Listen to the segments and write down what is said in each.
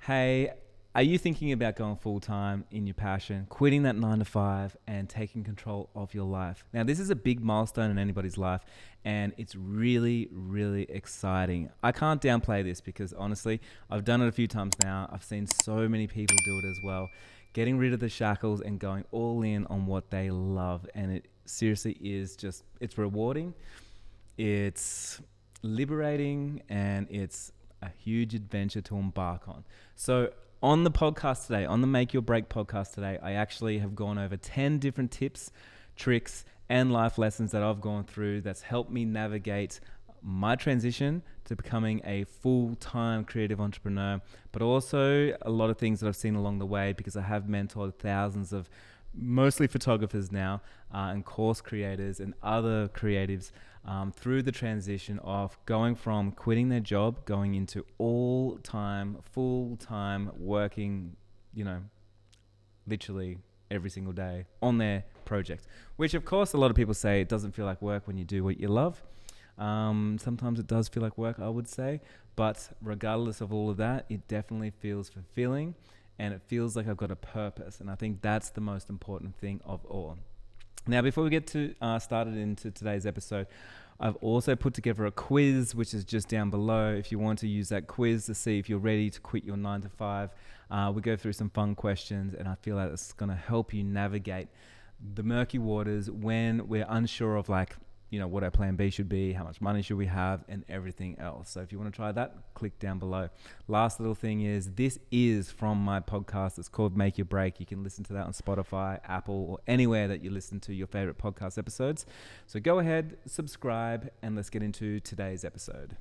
Hey, are you thinking about going full time in your passion, quitting that 9 to 5 and taking control of your life? Now, this is a big milestone in anybody's life and it's really, really exciting. I can't downplay this because honestly, I've done it a few times now. I've seen so many people do it as well, getting rid of the shackles and going all in on what they love. And it seriously is just, it's rewarding, it's liberating, and it's a huge adventure to embark on. So on the podcast today, on the Make Your Break podcast today, I actually have gone over 10 different tips, tricks, and life lessons that I've gone through that's helped me navigate my transition to becoming a full-time creative entrepreneur, but also a lot of things that I've seen along the way because I have mentored thousands of mostly photographers now and course creators and other creatives through the transition of going from quitting their job, going into all-time, full-time working, literally every single day on their project, which of course a lot of people say it doesn't feel like work when you do what you love. Sometimes it does feel like work, I would say, but regardless of all of that, it definitely feels fulfilling and it feels like I've got a purpose. And I think that's the most important thing of all. Now, before we get to started into today's episode, I've also put together a quiz, which is just down below. If you want to use that quiz to see if you're ready to quit your 9 to 5, we go through some fun questions, and I feel like it's going to help you navigate the murky waters when we're unsure of what our plan B should be, how much money should we have, and everything else. So if you want to try that, click down below. Last little thing is, this is from my podcast. It's called Make Your Break. You can listen to that on Spotify, Apple, or anywhere that you listen to your favorite podcast episodes. So go ahead, subscribe, and let's get into today's episode.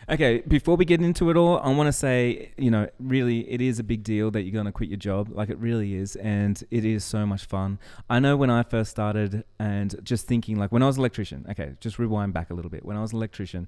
Okay, before we get into it all, I want to say, really, it is a big deal that you're going to quit your job. Like, it really is, and it is so much fun. I know when I first started and just thinking, like, when I was an electrician, okay, just rewind back a little bit. When I was an electrician,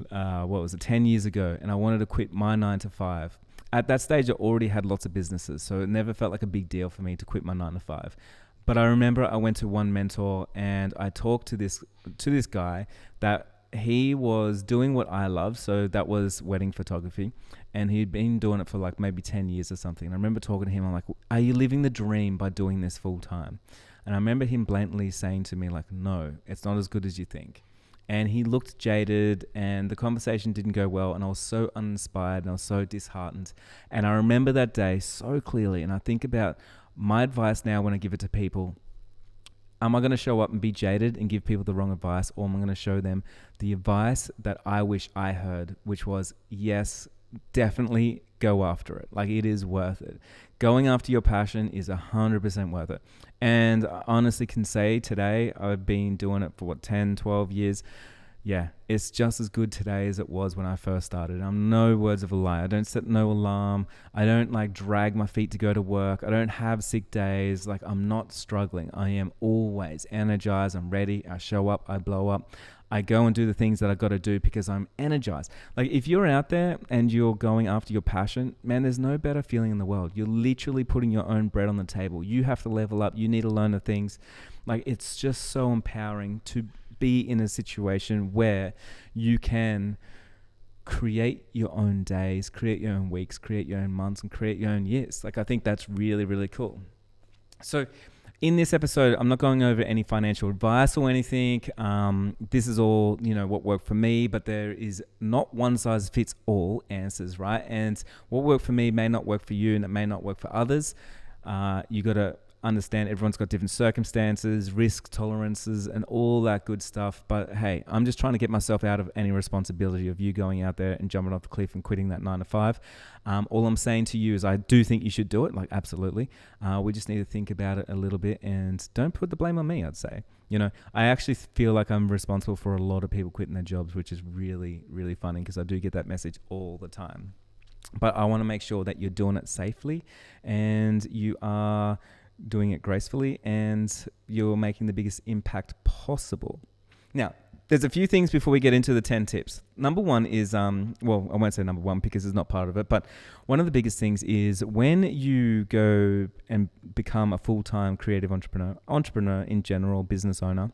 10 years ago, and I wanted to quit my 9 to 5. At that stage, I already had lots of businesses, so it never felt like a big deal for me to quit my 9 to 5. But I remember I went to one mentor, and I talked to this guy that he was doing what I love, so that was wedding photography, and he'd been doing it for like maybe 10 years or something. And I remember talking to him, I'm like, are you living the dream by doing this full time? And I remember him blatantly saying to me, like, no, it's not as good as you think. And he looked jaded, and the conversation didn't go well, and I was so uninspired, and I was so disheartened. And I remember that day so clearly, and I think about my advice now when I give it to people. Am I going to show up and be jaded and give people the wrong advice, or am I going to show them the advice that I wish I heard, which was, yes, definitely go after it. Like, it is worth it. Going after your passion is 100% worth it. And I honestly can say today, I've been doing it for 10, 12 years. Yeah, it's just as good today as it was when I first started. I'm no words of a lie. I don't set no alarm. I don't drag my feet to go to work. I don't have sick days. I'm not struggling. I am always energized. I'm ready. I show up. I blow up. I go and do the things that I got to do because I'm energized. If you're out there and you're going after your passion, man, there's no better feeling in the world. You're literally putting your own bread on the table. You have to level up. You need to learn the things. It's just so empowering to be in a situation where you can create your own days, create your own weeks, create your own months, and create your own years. I think that's really, really cool. So in this episode, I'm not going over any financial advice or anything. This is all, what worked for me, but there is not one size fits all answers, right? And what worked for me may not work for you, and it may not work for others. You got to understand everyone's got different circumstances, risk tolerances, and all that good stuff. But hey, I'm just trying to get myself out of any responsibility of you going out there and jumping off the cliff and quitting that 9 to 5. All I'm saying to you is I do think you should do it. Absolutely. We just need to think about it a little bit and don't put the blame on me, I'd say. I actually feel like I'm responsible for a lot of people quitting their jobs, which is really, really funny because I do get that message all the time. But I want to make sure that you're doing it safely and you are doing it gracefully and you're making the biggest impact possible. Now, there's a few things before we get into the 10 tips. Number one is, I won't say number one because it's not part of it, but one of the biggest things is when you go and become a full-time creative entrepreneur in general, business owner,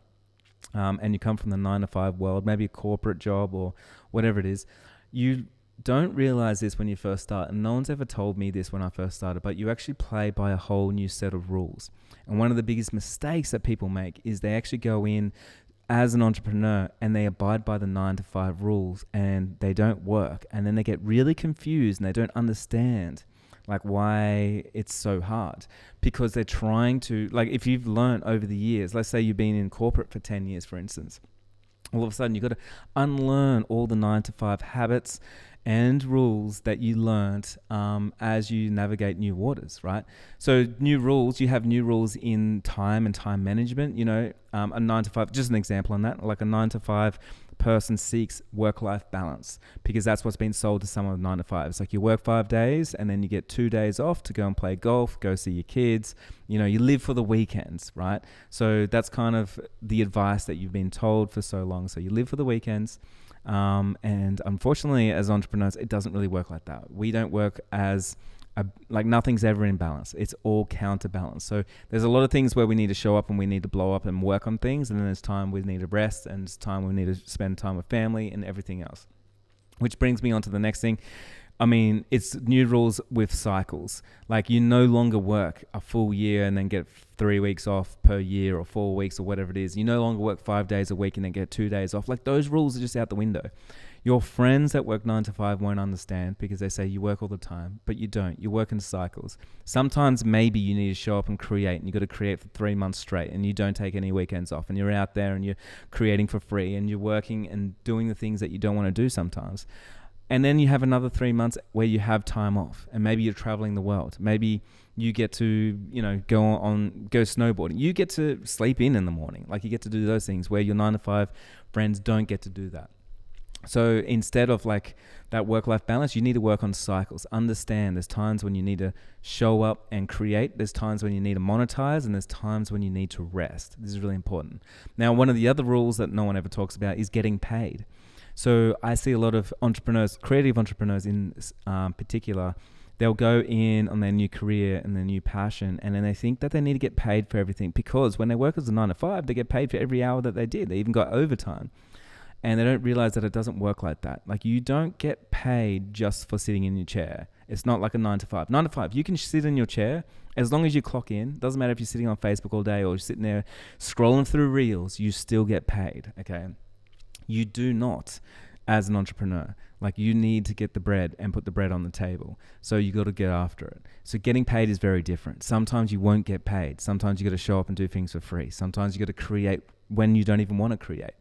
and you come from the 9 to 5 world, maybe a corporate job or whatever it is, you don't realize this when you first start, and no one's ever told me this when I first started, but you actually play by a whole new set of rules. And one of the biggest mistakes that people make is they actually go in as an entrepreneur and they abide by the 9 to 5 rules and they don't work. And then they get really confused and they don't understand like why it's so hard, because they're trying to, like, if you've learned over the years, let's say you've been in corporate for 10 years, for instance, all of a sudden you've got to unlearn all the 9 to 5 habits and rules that you learned as you navigate new waters, right? So new rules, you have new rules in time and time management, you know, a 9 to 5, just an example on that, like a 9 to 5 person seeks work-life balance because that's what's been sold to someone with 9 to 5. It's like you work 5 days and then you get 2 days off to go and play golf, go see your kids, you know, you live for the weekends, right? So that's kind of the advice that you've been told for so long. So you live for the weekends. And unfortunately, as entrepreneurs, it doesn't really work like that. We don't work as like nothing's ever in balance. It's all counterbalance. So there's a lot of things where we need to show up and we need to blow up and work on things. And then there's time we need to rest, and there's time we need to spend time with family and everything else. Which brings me on to the next thing. I mean, it's new rules with cycles. Like you no longer work a full year and then get 3 weeks off per year or 4 weeks or whatever it is. You no longer work 5 days a week and then get 2 days off. Like those rules are just out the window. Your friends that work 9 to 5 won't understand because they say you work all the time, but you don't. You work in cycles. Sometimes maybe you need to show up and create, and you got to create for 3 months straight, and you don't take any weekends off, and you're out there and you're creating for free, and you're working and doing the things that you don't want to do sometimes. And then you have another 3 months where you have time off, and maybe you're traveling the world. Maybe you get to, you know, go snowboarding. You get to sleep in the morning. Like you get to do those things where your 9 to 5 friends don't get to do that. So instead of like that work-life balance, you need to work on cycles. Understand there's times when you need to show up and create. There's times when you need to monetize, and there's times when you need to rest. This is really important. Now, one of the other rules that no one ever talks about is getting paid. So I see a lot of entrepreneurs, creative entrepreneurs in particular, they'll go in on their new career and their new passion, and then they think that they need to get paid for everything, because when they work as a 9 to 5, they get paid for every hour that they did. They even got overtime. And they don't realize that it doesn't work like that. Like you don't get paid just for sitting in your chair. It's not like a 9 to 5. 9 to 5, you can sit in your chair as long as you clock in. Doesn't matter if you're sitting on Facebook all day or you're sitting there scrolling through reels, you still get paid, okay? You do not, as an entrepreneur. Like you need to get the bread and put the bread on the table. So you got to get after it. So getting paid is very different. Sometimes you won't get paid. Sometimes you got to show up and do things for free. Sometimes you got to create when you don't even want to create.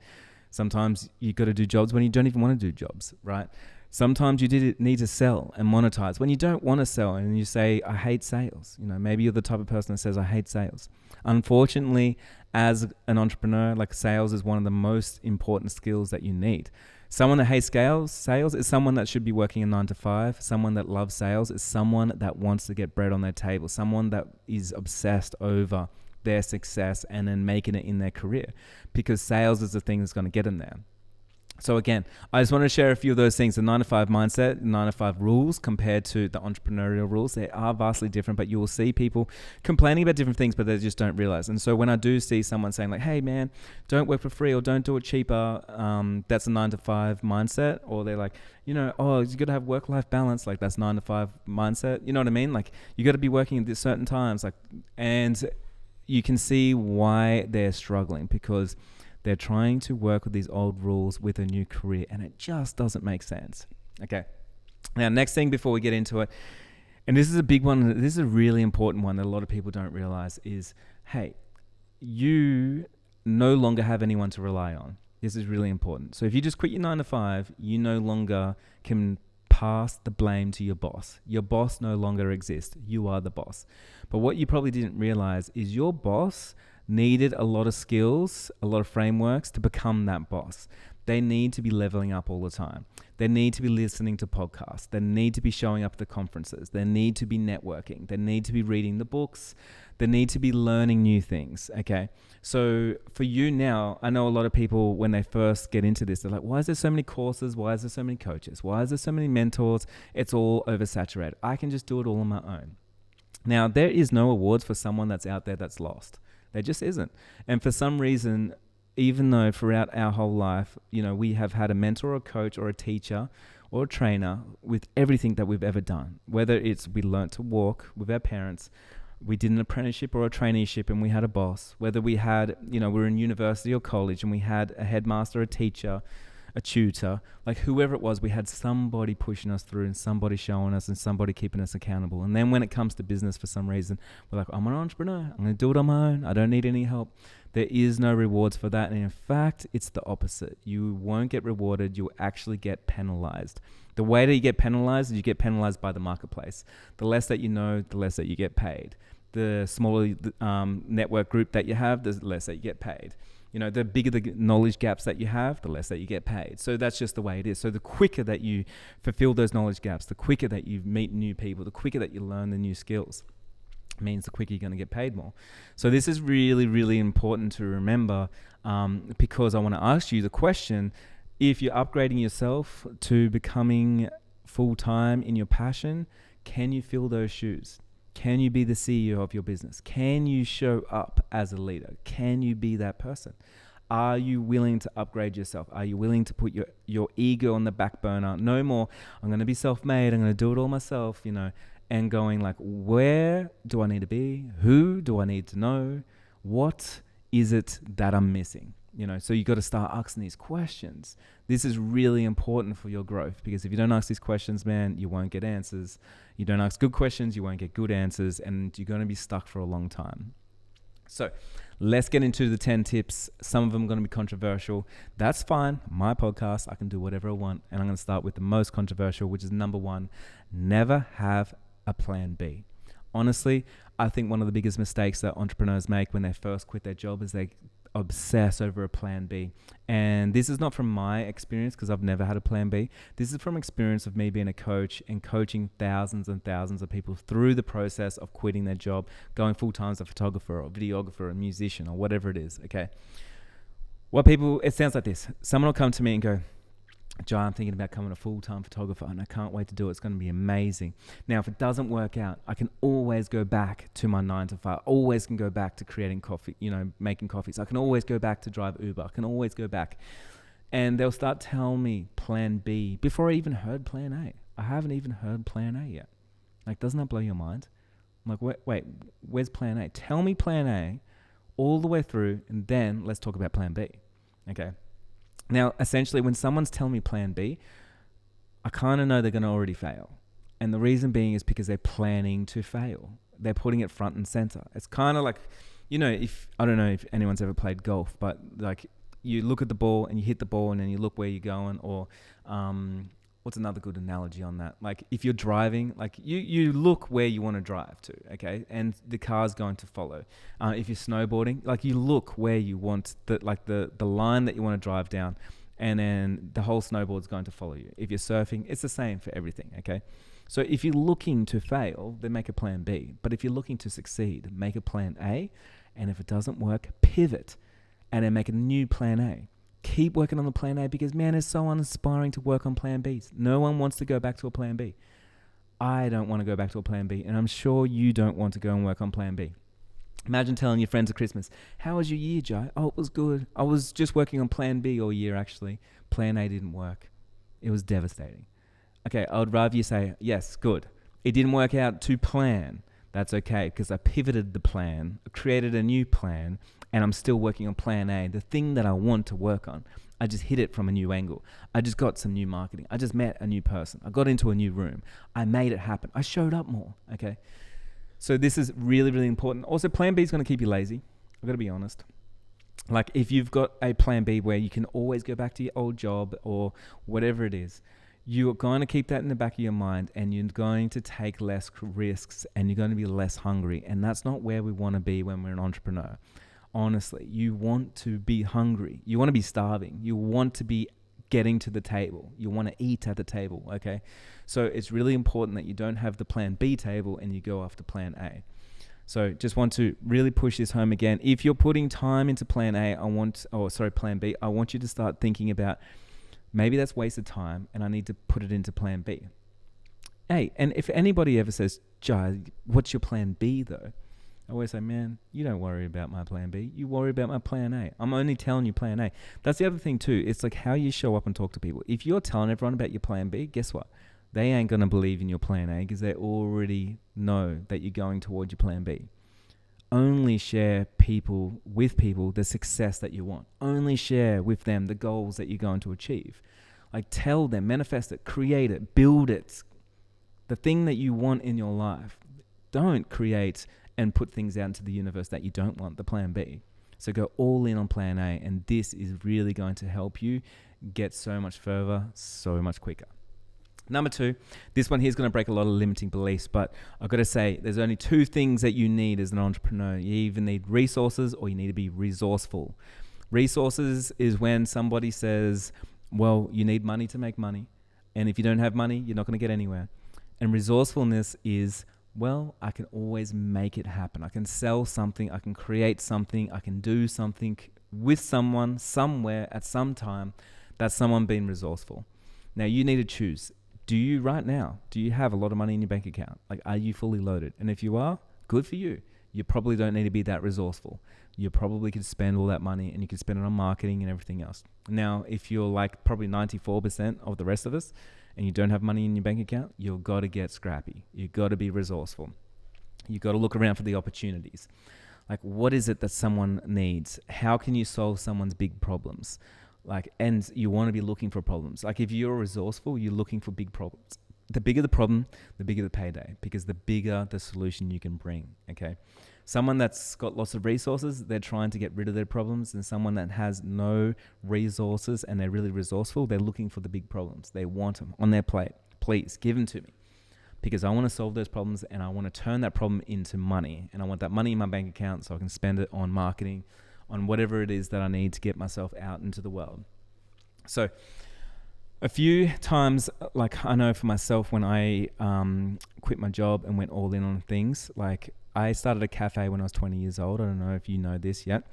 Sometimes you got to do jobs when you don't even want to do jobs, right? Sometimes you need to sell and monetize when you don't want to sell, and you say, I hate sales. You know, maybe you're the type of person that says, I hate sales. Unfortunately, as an entrepreneur, like sales is one of the most important skills that you need. Someone that hates sales is someone that should be working a 9 to 5. Someone that loves sales is someone that wants to get bread on their table. Someone that is obsessed over their success and then making it in their career, because sales is the thing that's going to get them there. So again, I just want to share a few of those things. The 9 to 5 mindset, 9 to 5 rules compared to the entrepreneurial rules, they are vastly different, but you will see people complaining about different things, but they just don't realize. And so when I do see someone saying like, hey man, don't work for free or don't do it cheaper, that's a 9 to 5 mindset. Or they're like, you know, oh, you got to have work-life balance. Like that's 9 to 5 mindset. You know what I mean? Like you got to be working at certain times, like, and you can see why they're struggling, because they're trying to work with these old rules with a new career, and it just doesn't make sense. Okay. Now, next thing before we get into it, and this is a big one, this is a really important one that a lot of people don't realize, is, hey, you no longer have anyone to rely on. This is really important. So if you just quit your 9 to 5, you no longer can pass the blame to your boss. Your boss no longer exists. You are the boss. But what you probably didn't realize is your boss needed a lot of skills, a lot of frameworks to become that boss. They need to be leveling up all the time. They need to be listening to podcasts. They need to be showing up at the conferences. They need to be networking. They need to be reading the books. They need to be learning new things, okay? So for you now, I know a lot of people, when they first get into this, they're like, why is there so many courses? Why is there so many coaches? Why is there so many mentors? It's all oversaturated. I can just do it all on my own. Now, there is no awards for someone that's out there that's lost. There just isn't. And for some reason, even though throughout our whole life, you know, we have had a mentor or a coach or a teacher or a trainer with everything that we've ever done. Whether it's we learnt to walk with our parents, we did an apprenticeship or a traineeship and we had a boss, whether we had, we're in university or college and we had a headmaster, a teacher, a tutor, like whoever it was, we had somebody pushing us through and somebody showing us and somebody keeping us accountable. And then when it comes to business, for some reason, we're like, I'm an entrepreneur. I'm going to do it on my own. I don't need any help. There is no rewards for that. And in fact, it's the opposite. You won't get rewarded. You'll actually get penalized. The way that you get penalized is you get penalized by the marketplace. The less that you know, the less that you get paid. The smaller network group that you have, the less that you get paid. The bigger the knowledge gaps that you have, the less that you get paid. So that's just the way it is. So the quicker that you fulfill those knowledge gaps, the quicker that you meet new people, the quicker that you learn the new skills, means the quicker you're going to get paid more. So this is really, really important to remember, because I want to ask you the question, if you're upgrading yourself to becoming full-time in your passion, can you fill those shoes? Can you be the CEO of your business? Can you show up as a leader? Can you be that person? Are you willing to upgrade yourself? Are you willing to put your ego on the back burner? No more, I'm going to be self-made. I'm going to do it all myself, and going like, where do I need to be? Who do I need to know? What is it that I'm missing? So you got to start asking these questions. This is really important for your growth, because if you don't ask these questions, man, you won't get answers. You don't ask good questions, you won't get good answers, and you're going to be stuck for a long time. So let's get into the 10 tips. Some of them are going to be controversial. That's fine. My podcast, I can do whatever I want. And I'm going to start with the most controversial, which is number 1, never have a plan B. Honestly, I think one of the biggest mistakes that entrepreneurs make when they first quit their job is they obsess over a plan B. And this is not from my experience, because I've never had a plan B. This is from experience of me being a coach and coaching thousands and thousands of people through the process of quitting their job, going full-time as a photographer or videographer or musician or whatever it is, okay? It sounds like this. Someone will come to me and go, Jai, I'm thinking about becoming a full-time photographer and I can't wait to do it. It's going to be amazing. Now, if it doesn't work out, I can always go back to my 9 to 5. Always can go back to creating coffee, making coffees. I can always go back to drive Uber. I can always go back. And they'll start telling me plan B before I even heard plan A. I haven't even heard plan A yet. Like, doesn't that blow your mind? I'm like, wait, where's plan A? Tell me plan A all the way through, and then let's talk about plan B. Okay. Now, essentially, when someone's telling me plan B, I kind of know they're going to already fail. And the reason being is because they're planning to fail. They're putting it front and center. It's kind of like, I don't know if anyone's ever played golf, but like you look at the ball and you hit the ball and then you look where you're going, or what's another good analogy on that? Like if you're driving, like you look where you want to drive to, okay? And the car's going to follow. If you're snowboarding, like you look where you want the line that you want to drive down, and then the whole snowboard's going to follow you. If you're surfing, it's the same for everything, okay? So if you're looking to fail, then make a plan B. But if you're looking to succeed, make a plan A. And if it doesn't work, pivot and then make a new plan A. Keep working on the plan A, because, man, it's so uninspiring to work on plan Bs. No one wants to go back to a plan B. I don't want to go back to a plan B, and I'm sure you don't want to go and work on plan B. Imagine telling your friends at Christmas, how was your year, Joe? Oh, it was good. I was just working on plan B all year, actually. Plan A didn't work. It was devastating. Okay, I would rather you say, yes, good. It didn't work out to plan. That's okay, because I pivoted the plan, created a new plan, and I'm still working on plan A, the thing that I want to work on. I just hit it from a new angle. I just got some new marketing. I just met a new person. I got into a new room. I made it happen. I showed up more, okay? So this is really, really important. Also, plan B is going to keep you lazy. I've got to be honest. Like if you've got a plan B where you can always go back to your old job or whatever it is, you're going to keep that in the back of your mind, and you're going to take less risks, and you're going to be less hungry. And that's not where we want to be when we're an entrepreneur. Honestly, you want to be hungry. You want to be starving. You want to be getting to the table. You want to eat at the table, okay? So it's really important that you don't have the plan B table and you go after plan A. So just want to really push this home again. If you're putting time into plan A, plan B, I want you to start thinking about, maybe that's wasted time and I need to put it into plan B. Hey, and if anybody ever says, Jai, what's your plan B though? I always say, man, you don't worry about my plan B. You worry about my plan A. I'm only telling you plan A. That's the other thing too. It's like how you show up and talk to people. If you're telling everyone about your plan B, guess what? They ain't going to believe in your plan A because they already know that you're going towards your plan B. Only share with people the success that you want. Only share with them the goals that you're going to achieve. Like tell them, manifest it, create it, build it. The thing that you want in your life. Don't create and put things out into the universe that you don't want, the plan B. So go all in on plan A, and this is really going to help you get so much further, so much quicker. Number 2, this one here is going to break a lot of limiting beliefs, but I've got to say there's only 2 things that you need as an entrepreneur. You either need resources or you need to be resourceful. Resources is when somebody says, well, you need money to make money, and if you don't have money, you're not going to get anywhere. And resourcefulness is, well, I can always make it happen. I can sell something, I can create something, I can do something with someone, somewhere, at some time. That's someone being resourceful. Now, you need to choose. Do you right now, do you have a lot of money in your bank account? Like, are you fully loaded? And if you are, good for you. You probably don't need to be that resourceful. You probably could spend all that money and you could spend it on marketing and everything else. Now, if you're like probably 94% of the rest of us and you don't have money in your bank account, you've got to get scrappy. You've got to be resourceful. You've got to look around for the opportunities. Like, what is it that someone needs? How can you solve someone's big problems? Like, and you want to be looking for problems. Like, if you're resourceful, you're looking for big problems. The bigger the problem, the bigger the payday, because the bigger the solution you can bring, okay? Someone that's got lots of resources, they're trying to get rid of their problems, and someone that has no resources and they're really resourceful, they're looking for the big problems. They want them on their plate. Please, give them to me, because I want to solve those problems and I want to turn that problem into money, and I want that money in my bank account so I can spend it on marketing, on whatever it is that I need to get myself out into the world. So a few times, like I know for myself, when I quit my job and went all in on things, like I started a cafe when I was 20 years old. I don't know if you know this yet,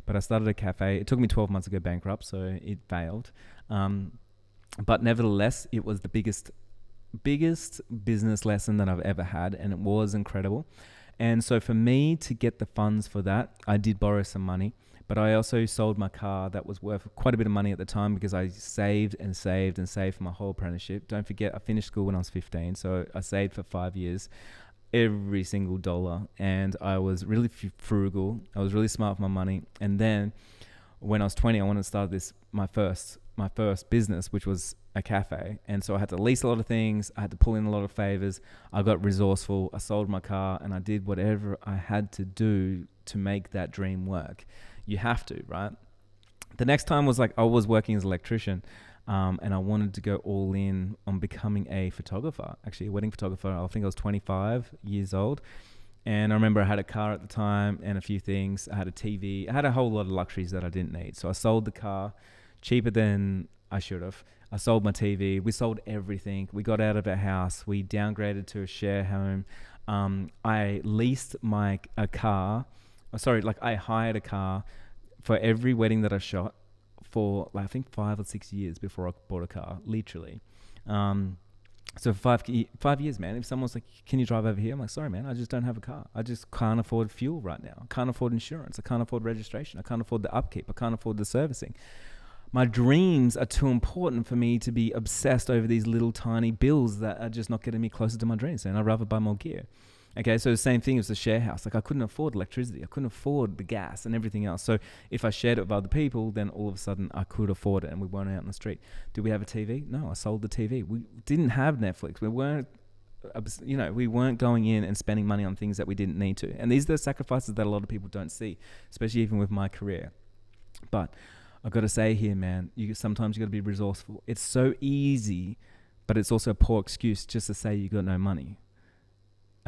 but I started a cafe. It took me 12 months to go bankrupt, so it failed. But nevertheless, it was the biggest business lesson that I've ever had, and it was incredible. And so for me to get the funds for that, I did borrow some money. But I also sold my car that was worth quite a bit of money at the time, because I saved and saved and saved for my whole apprenticeship. Don't forget, I finished school when I was 15, so I saved for 5 years, every single dollar. And I was really frugal. I was really smart with my money. And then when I was 20, I wanted to start my first business, which was a cafe. And so I had to lease a lot of things. I had to pull in a lot of favors. I got resourceful. I sold my car and I did whatever I had to do to make that dream work. You have to, right? The next time was like I was working as an electrician, and I wanted to go all in on becoming a photographer, actually a wedding photographer. I think I was 25 years old. And I remember I had a car at the time and a few things. I had a TV. I had a whole lot of luxuries that I didn't need. So I sold the car cheaper than I should have. I sold my TV. We sold everything. We got out of our house. We downgraded to a share home. I leased a car. I hired a car for every wedding that I shot for I think 5 or 6 years before I bought a car, literally. So for 5 years, man, if someone's like, can you drive over here? I'm like, sorry, man, I just don't have a car. I just can't afford fuel right now. I can't afford insurance. I can't afford registration. I can't afford the upkeep. I can't afford the servicing. My dreams are too important for me to be obsessed over these little tiny bills that are just not getting me closer to my dreams. And I'd rather buy more gear. Okay, so the same thing as the share house. Like I couldn't afford electricity. I couldn't afford the gas and everything else. So if I shared it with other people, then all of a sudden I could afford it and we weren't out in the street. Do we have a TV? No, I sold the TV. We didn't have Netflix. We weren't going in and spending money on things that we didn't need to. And these are the sacrifices that a lot of people don't see, especially even with my career. But I've got to say here, man, sometimes you got to be resourceful. It's so easy, but it's also a poor excuse just to say you got no money.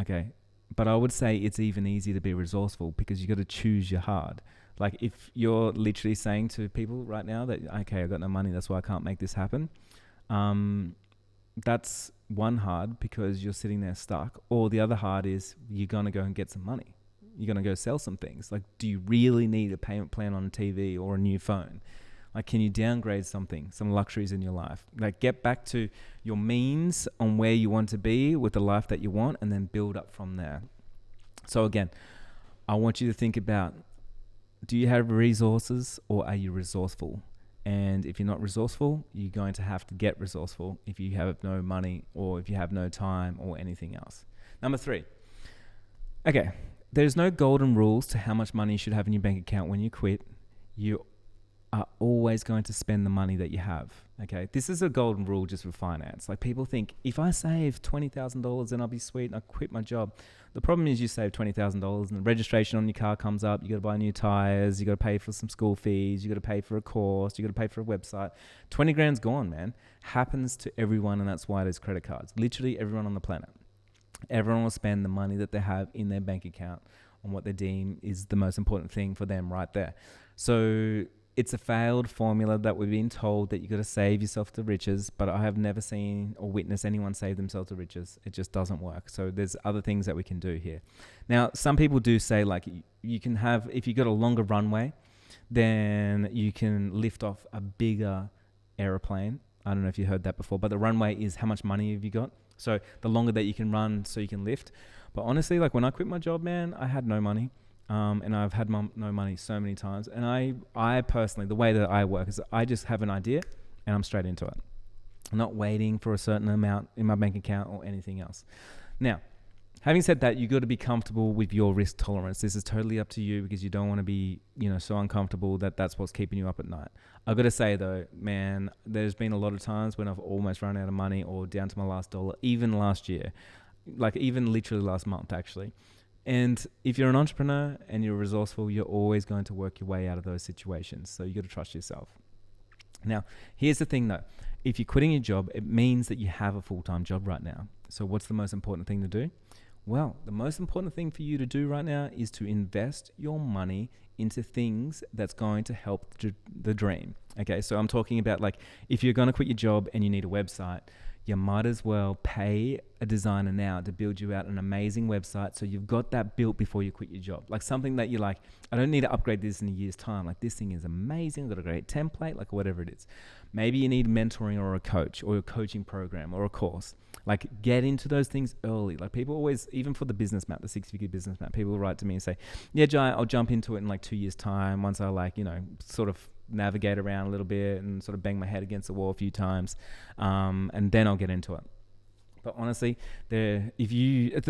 Okay, but I would say it's even easier to be resourceful because you got to choose your hard. Like if you're literally saying to people right now that, okay, I got no money, that's why I can't make this happen. That's one hard because you're sitting there stuck. Or the other hard is you're going to go and get some money. You're going to go sell some things. Like, do you really need a payment plan on a TV or a new phone? Like, can you downgrade something, some luxuries in your life? Like, get back to your means on where you want to be with the life that you want and then build up from there. So again, I want you to think about, do you have resources or are you resourceful? And if you're not resourceful, you're going to have to get resourceful if you have no money or if you have no time or anything else. Number 3. Okay, there's no golden rules to how much money you should have in your bank account when you quit. You are always going to spend the money that you have. Okay, this is a golden rule just for finance. Like, people think, if I save $20,000 then I'll be sweet and I'll quit my job. The problem is you save $20,000 and the registration on your car comes up. You got to buy new tires. You got to pay for some school fees. You got to pay for a course. You got to pay for a website. 20 grand's gone, man. Happens to everyone, and that's why there's credit cards. Literally everyone on the planet. Everyone will spend the money that they have in their bank account on what they deem is the most important thing for them right there. So it's a failed formula that we've been told that you got to save yourself to riches, but I have never seen or witnessed anyone save themselves to riches. It just doesn't work. So there's other things that we can do here. Now, some people do say, like, you can have, if you got a longer runway, then you can lift off a bigger aeroplane. I don't know if you heard that before, but the runway is how much money have you got. So the longer that you can run, so you can lift. But honestly, like, when I quit my job, man, I had no money. And I've had no money so many times. And I personally, the way that I work is I just have an idea and I'm straight into it. I'm not waiting for a certain amount in my bank account or anything else. Now, having said that, you got to be comfortable with your risk tolerance. This is totally up to you, because you don't want to be, so uncomfortable that that's what's keeping you up at night. I've got to say though, man, there's been a lot of times when I've almost run out of money or down to my last dollar, even last year, like even literally last month actually. And if you're an entrepreneur and you're resourceful, you're always going to work your way out of those situations. So you got to trust yourself. Now, here's the thing though. If you're quitting your job, it means that you have a full-time job right now. So what's the most important thing to do? Well, the most important thing for you to do right now is to invest your money into things that's going to help the dream. Okay, so I'm talking about, like, if you're going to quit your job and you need a website, you might as well pay a designer now to build you out an amazing website, so you've got that built before you quit your job. Like something that you're like, I don't need to upgrade this in a year's time. Like, this thing is amazing. I've got a great template, like whatever it is. Maybe you need mentoring or a coach or a coaching program or a course. Like, get into those things early. Like, people always, even for the business map, the 6-figure business map, people will write to me and say, yeah, Jai, I'll jump into it in like 2 years time once I, like, sort of navigate around a little bit and sort of bang my head against the wall a few times, and then I'll get into it. But honestly, the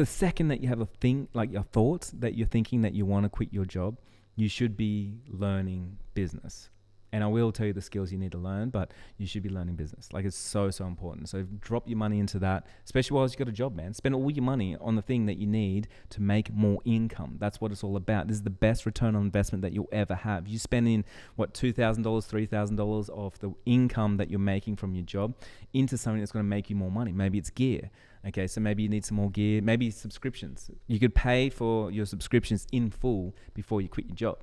second that you have a thing, like your thoughts that you're thinking that you want to quit your job, you should be learning business. And I will tell you the skills you need to learn, but you should be learning business. Like, it's so, so important. So drop your money into that, especially while you've got a job, man. Spend all your money on the thing that you need to make more income. That's what it's all about. This is the best return on investment that you'll ever have. You spend in, $2,000, $3,000 of the income that you're making from your job into something that's going to make you more money. Maybe it's gear. Okay, so maybe you need some more gear. Maybe subscriptions. You could pay for your subscriptions in full before you quit your job.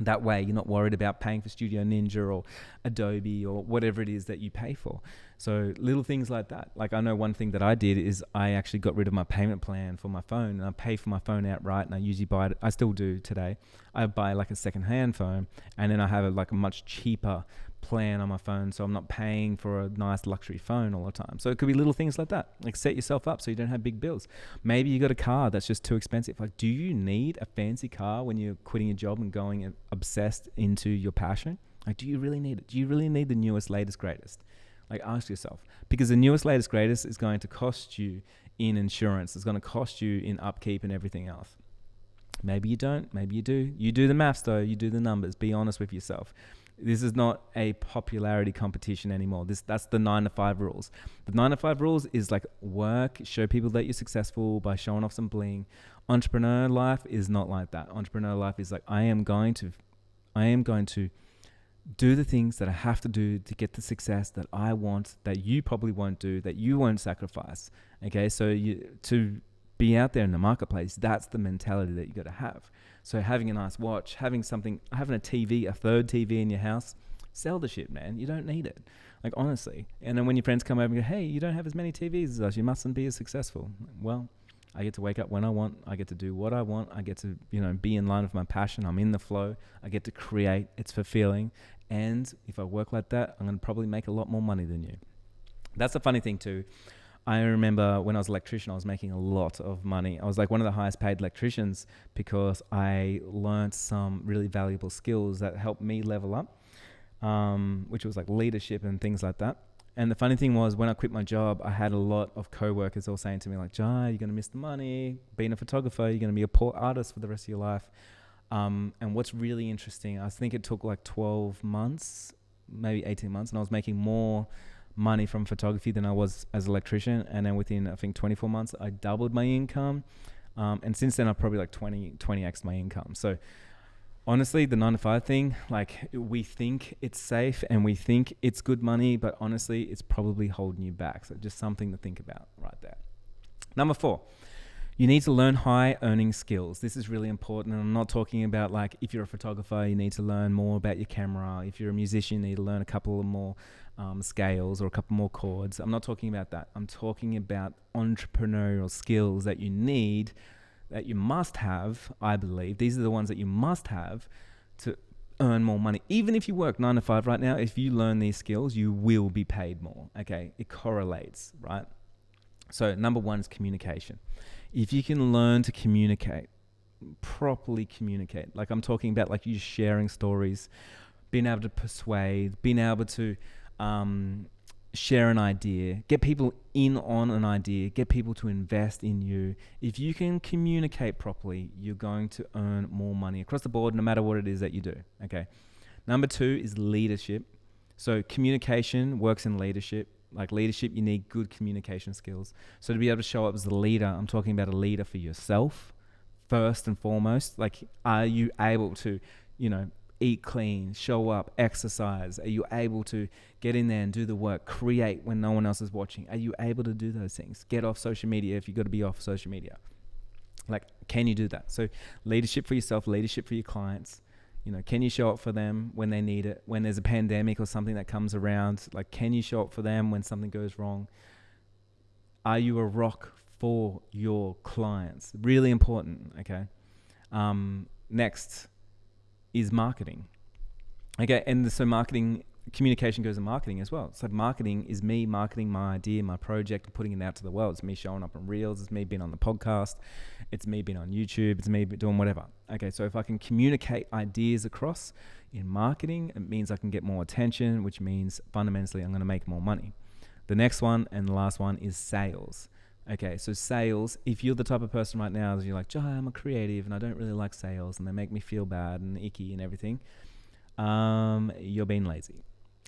That way, you're not worried about paying for Studio Ninja or Adobe or whatever it is that you pay for. So little things like that. Like, I know one thing that I did is I actually got rid of my payment plan for my phone, and I pay for my phone outright, and I usually buy it. I still do today. I buy like a second-hand phone, and then I have a much cheaper plan on my phone, so I'm not paying for a nice luxury phone all the time. So it could be little things like that. Like, set yourself up so you don't have big bills. Maybe you got a car that's just too expensive. Like, do you need a fancy car when you're quitting your job and going obsessed into your passion? Like, do you really need it? Do you really need the newest, latest, greatest? Like, ask yourself, because the newest, latest, greatest is going to cost you in insurance. It's going to cost you in upkeep and everything else. Maybe you don't. Maybe you do. You do the maths though. You do the numbers. Be honest with yourself. This is not a popularity competition anymore. That's the 9-to-5 rules. The 9-to-5 rules is like work, show people that you're successful by showing off some bling. Entrepreneur life is not like that. Entrepreneur life is like, I am going to do the things that I have to do to get the success that I want, that you probably won't do, that you won't sacrifice. Okay, so to be out there in the marketplace, that's the mentality that you got to have. So having a nice watch, having a TV, a third TV in your house, sell the shit, man. You don't need it. Like, honestly. And then when your friends come over and go, hey, you don't have as many TVs as us, you mustn't be as successful. Well, I get to wake up when I want. I get to do what I want. I get to, be in line with my passion. I'm in the flow. I get to create. It's fulfilling. And if I work like that, I'm going to probably make a lot more money than you. That's the funny thing too. I remember when I was an electrician, I was making a lot of money. I was like one of the highest paid electricians because I learned some really valuable skills that helped me level up, which was like leadership and things like that. And the funny thing was, when I quit my job, I had a lot of co-workers all saying to me like, Jai, you're going to miss the money. Being a photographer, you're going to be a poor artist for the rest of your life. And what's really interesting, I think it took like 12 months, maybe 18 months, and I was making more money from photography than I was as an electrician. And then within, I think 24 months, I doubled my income. And since then, I've probably like 20x my income. So honestly, the 9-to-5 thing, like we think it's safe and we think it's good money, but honestly, it's probably holding you back. So just something to think about right there. Number 4, you need to learn high earning skills. This is really important. And I'm not talking about like, if you're a photographer, you need to learn more about your camera. If you're a musician, you need to learn a couple of more scales or a couple more chords. I'm not talking about that. I'm talking about entrepreneurial skills that you need, that you must have, I believe. These are the ones that you must have to earn more money. Even if you work 9 to 5 right now, if you learn these skills, you will be paid more. Okay, it correlates, right? So number 1 is communication. If you can learn to communicate, properly communicate, like I'm talking about like you sharing stories, being able to persuade, being able to share an idea, get people in on an idea, get people to invest in you. If you can communicate properly, you're going to earn more money across the board, no matter what it is that you do. Okay. Number 2 is leadership. So communication works in leadership. Like leadership, you need good communication skills. So to be able to show up as a leader, I'm talking about a leader for yourself first and foremost. Like, are you able to, eat clean, show up, exercise? Are you able to get in there and do the work, create when no one else is watching? Are you able to do those things? Get off social media if you've got to be off social media. Like, can you do that? So leadership for yourself, leadership for your clients. Can you show up for them when they need it? When there's a pandemic or something that comes around, like, can you show up for them when something goes wrong? Are you a rock for your clients? Really important, okay? Next is marketing. Okay, and so communication goes in marketing as well. So marketing is me marketing my idea, my project, and putting it out to the world. It's me showing up on Reels. It's me being on the podcast. It's me being on YouTube. It's me doing whatever. Okay, so if I can communicate ideas across in marketing, it means I can get more attention, which means fundamentally I'm going to make more money. The next one and the last one is sales. Okay, so sales, if you're the type of person right now, you're like, Jai, I'm a creative and I don't really like sales and they make me feel bad and icky and everything, you're being lazy.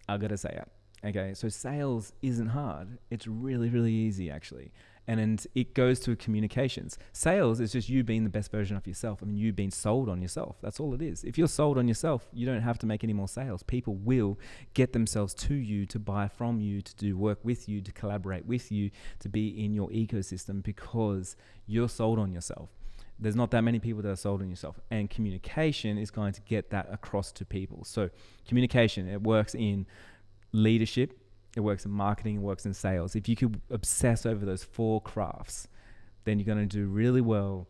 I gotta say it. Okay, so sales isn't hard. It's really, really easy actually. And it goes to communications. Sales is just you being the best version of yourself. I mean, you being sold on yourself. That's all it is. If you're sold on yourself, you don't have to make any more sales. People will get themselves to you, to buy from you, to do work with you, to collaborate with you, to be in your ecosystem because you're sold on yourself. There's not that many people that are sold on yourself. And communication is going to get that across to people. So communication, it works in leadership, it works in marketing, it works in sales. If you could obsess over those 4 crafts, then you're going to do really well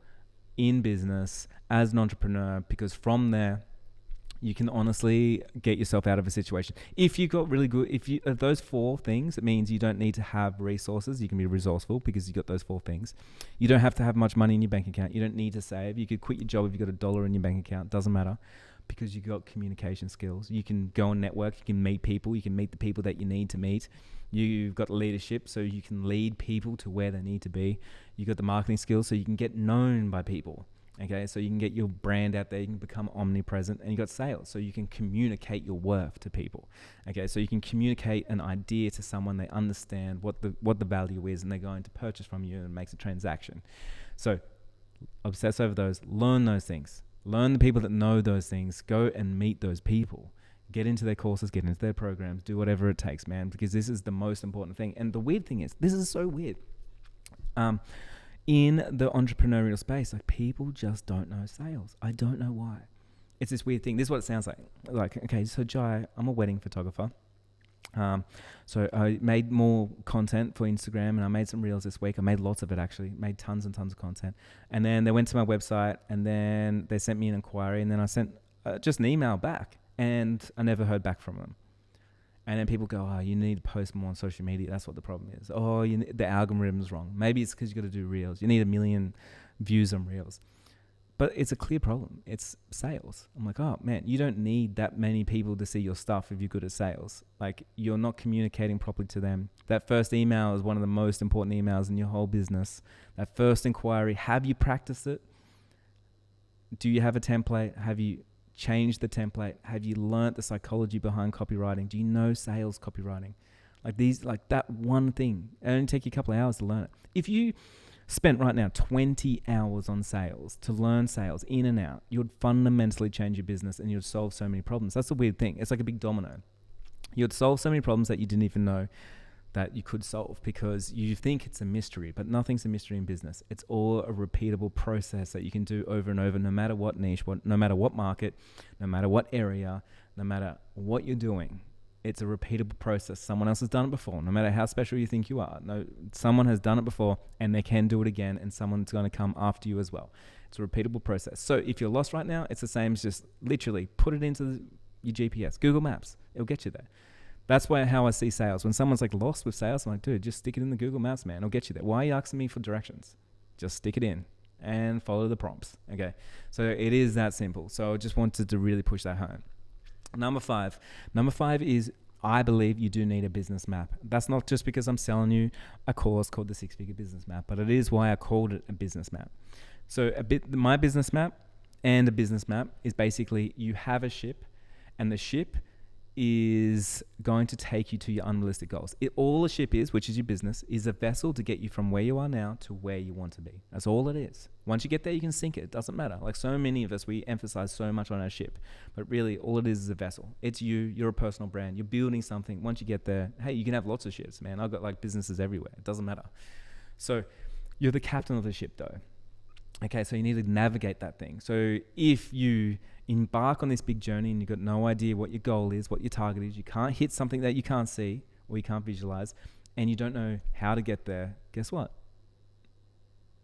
in business as an entrepreneur, because from there, you can honestly get yourself out of a situation. If you got really good, if you those 4 things, it means you don't need to have resources. You can be resourceful because you got those 4 things. You don't have to have much money in your bank account. You don't need to save. You could quit your job if you got $1 in your bank account. Doesn't matter, because you got communication skills. You can go and network. You can meet people. You can meet the people that you need to meet. You've got leadership, so you can lead people to where they need to be. You got the marketing skills, so you can get known by people. Okay, so you can get your brand out there, you can become omnipresent, and you got sales, so you can communicate your worth to people. Okay, so you can communicate an idea to someone, they understand what the value is, and they're going to purchase from you and makes a transaction. So obsess over those, learn those things, learn the people that know those things, go and meet those people, get into their courses, get into their programs, do whatever it takes, man, because this is the most important thing. And the weird thing is, this is so weird. In the entrepreneurial space, like, people just don't know sales. I don't know why. It's this weird thing. This is what it sounds like. Like, okay, so Jai, I'm a wedding photographer. So I made more content for Instagram, and I made some reels this week. I made lots of it actually, made tons and tons of content. And then they went to my website, and then they sent me an inquiry, and then I sent just an email back, and I never heard back from them. And then people go, oh, you need to post more on social media. That's what the problem is. Oh, the algorithm's wrong. Maybe it's because you got to do reels. You need 1 million views on reels. But it's a clear problem. It's sales. I'm like, oh man, you don't need that many people to see your stuff if you're good at sales. Like, you're not communicating properly to them. That first email is one of the most important emails in your whole business. That first inquiry, have you practiced it? Do you have a template? Have you changed the template? Have you learnt the psychology behind copywriting? Do you know sales copywriting? Like that one thing. It only take you a couple of hours to learn it. If you spent right now 20 hours on sales to learn sales in and out, you would fundamentally change your business and you'd solve so many problems. That's the weird thing. It's like a big domino. You'd solve so many problems that you didn't even know that you could solve, because you think it's a mystery, but nothing's a mystery in business. It's all a repeatable process that you can do over and over, no matter what niche, no matter what market, no matter what area, no matter what you're doing. It's a repeatable process. Someone else has done it before. No matter how special you think you are, someone has done it before and they can do it again, and someone's going to come after you as well. It's a repeatable process. So if you're lost right now, it's the same as just literally put it into your GPS, Google Maps. It'll get you there. That's how I see sales. When someone's like lost with sales, I'm like, dude, just stick it in the Google Maps, man. It'll get you there. Why are you asking me for directions? Just stick it in and follow the prompts. Okay. So it is that simple. So I just wanted to really push that home. Number five is, I believe you do need a business map. That's not just because I'm selling you a course called the 6-Figure Business Map, but it is why I called it a business map. So my business map and a business map is basically, you have a ship, and the ship is going to take you to your unrealistic goals. All a ship is, which is your business, is a vessel to get you from where you are now to where you want to be. That's all it is. Once you get there, you can sink it. It doesn't matter. Like, so many of us, we emphasize so much on our ship, but really all it is a vessel. It's you. You're a personal brand. You're building something. Once you get there, hey, you can have lots of ships, man. I've got like businesses everywhere. It doesn't matter. So you're the captain of the ship though. Okay, so you need to navigate that thing. So if you embark on this big journey and you've got no idea what your goal is, what your target is, you can't hit something that you can't see or you can't visualize, and you don't know how to get there, guess what?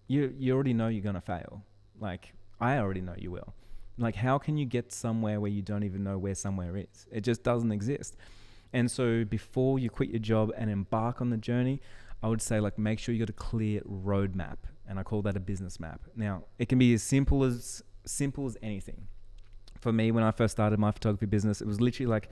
You already know you're going to fail. Like, I already know you will. Like, how can you get somewhere where you don't even know where somewhere is? It just doesn't exist. And so before you quit your job and embark on the journey, I would say, like, make sure you got a clear roadmap. And I call that a business map. Now, it can be as simple as anything. For me, when I first started my photography business, it was literally like,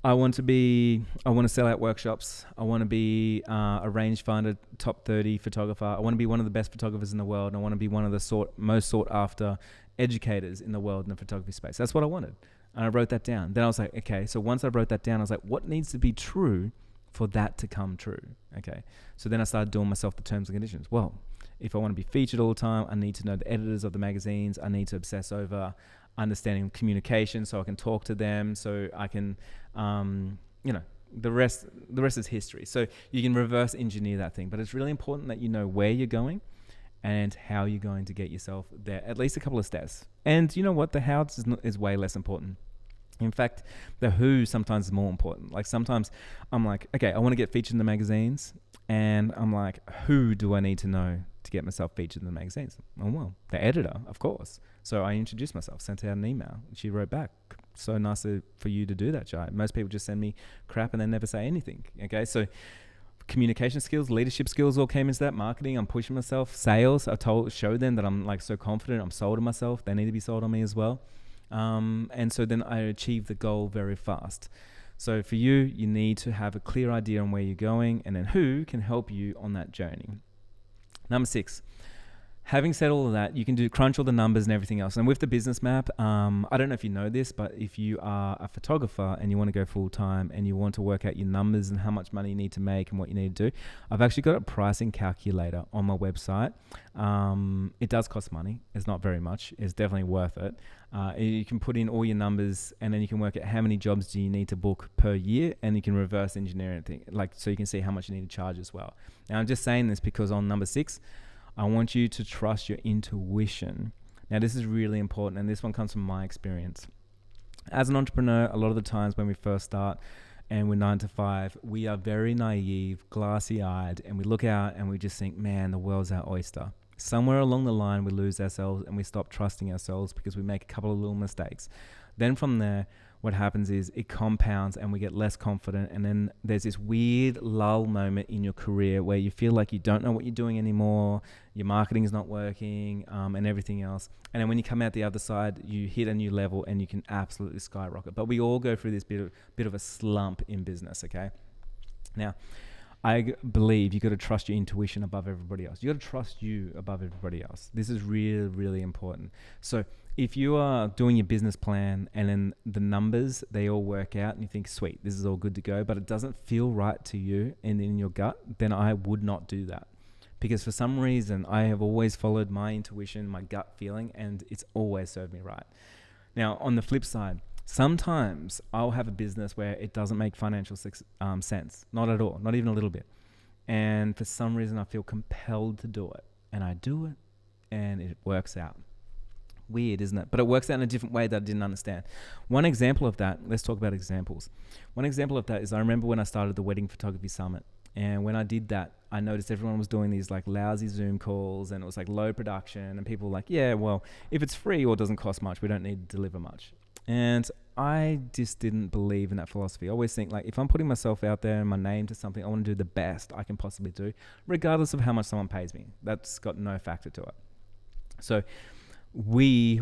I want to sell out workshops. I want to be a rangefinder, top 30 photographer. I want to be one of the best photographers in the world. And I want to be one of the most sought after educators in the world in the photography space. That's what I wanted. And I wrote that down. Then I was like, okay, so once I wrote that down, I was like, what needs to be true for that to come true? Okay. So then I started doing myself the terms and conditions. Well, if I want to be featured all the time, I need to know the editors of the magazines. I need to obsess over understanding communication so I can talk to them, so I can, the rest is history. So you can reverse engineer that thing, but it's really important that you know where you're going and how you're going to get yourself there, at least a couple of steps. And you know what? The how is way less important. In fact, the who sometimes is more important. Like, sometimes I'm like, okay, I want to get featured in the magazines, and I'm like, who do I need to know to get myself featured in the magazines? Oh, well, the editor, of course. So I introduced myself, sent out an email. She wrote back, so nice for you to do that, Jai. Most people just send me crap and then never say anything. Okay, so communication skills, leadership skills all came into that. Marketing, I'm pushing myself. Sales, showed them that I'm like so confident. I'm sold on myself. They need to be sold on me as well. And so then I achieved the goal very fast. So for you, you need to have a clear idea on where you're going, and then who can help you on that journey. Number 6, having said all of that, you can crunch all the numbers and everything else. And with the business map, I don't know if you know this, but if you are a photographer and you want to go full time and you want to work out your numbers and how much money you need to make and what you need to do, I've actually got a pricing calculator on my website. It does cost money. It's not very much. It's definitely worth it. You can put in all your numbers, and then you can work out how many jobs do you need to book per year, and you can reverse engineer anything, so you can see how much you need to charge as well. Now, I'm just saying this because on number 6, I want you to trust your intuition. Now, this is really important, and this one comes from my experience. As an entrepreneur, a lot of the times when we first start and we're 9 to 5, we are very naive, glassy-eyed, and we look out and we just think, man, the world's our oyster. Somewhere along the line, we lose ourselves and we stop trusting ourselves because we make a couple of little mistakes. Then from there, what happens is it compounds and we get less confident. And then there's this weird lull moment in your career where you feel like you don't know what you're doing anymore. Your marketing is not working, and everything else. And then when you come out the other side, you hit a new level and you can absolutely skyrocket. But we all go through this bit of a slump in business, okay? Now, I believe you got to trust your intuition above everybody else. You got to trust you above everybody else. This is really, really important. So if you are doing your business plan and then the numbers, they all work out and you think, sweet, this is all good to go, but it doesn't feel right to you and in your gut, then I would not do that. Because for some reason, I have always followed my intuition, my gut feeling, and it's always served me right. Now, on the flip side, sometimes I'll have a business where it doesn't make financial sense. Not at all. Not even a little bit. And for some reason, I feel compelled to do it. And I do it, and it works out. Weird, isn't it? But it works out in a different way that I didn't understand. One example of that, let's talk about examples. One example of that is I remember when I started the Wedding Photography Summit. And when I did that, I noticed everyone was doing these like lousy Zoom calls and it was like low production. And people were like, yeah, well, if it's free or doesn't cost much, we don't need to deliver much. And I just didn't believe in that philosophy. I always think like if I'm putting myself out there and my name to something, I want to do the best I can possibly do, regardless of how much someone pays me. That's got no factor to it. So we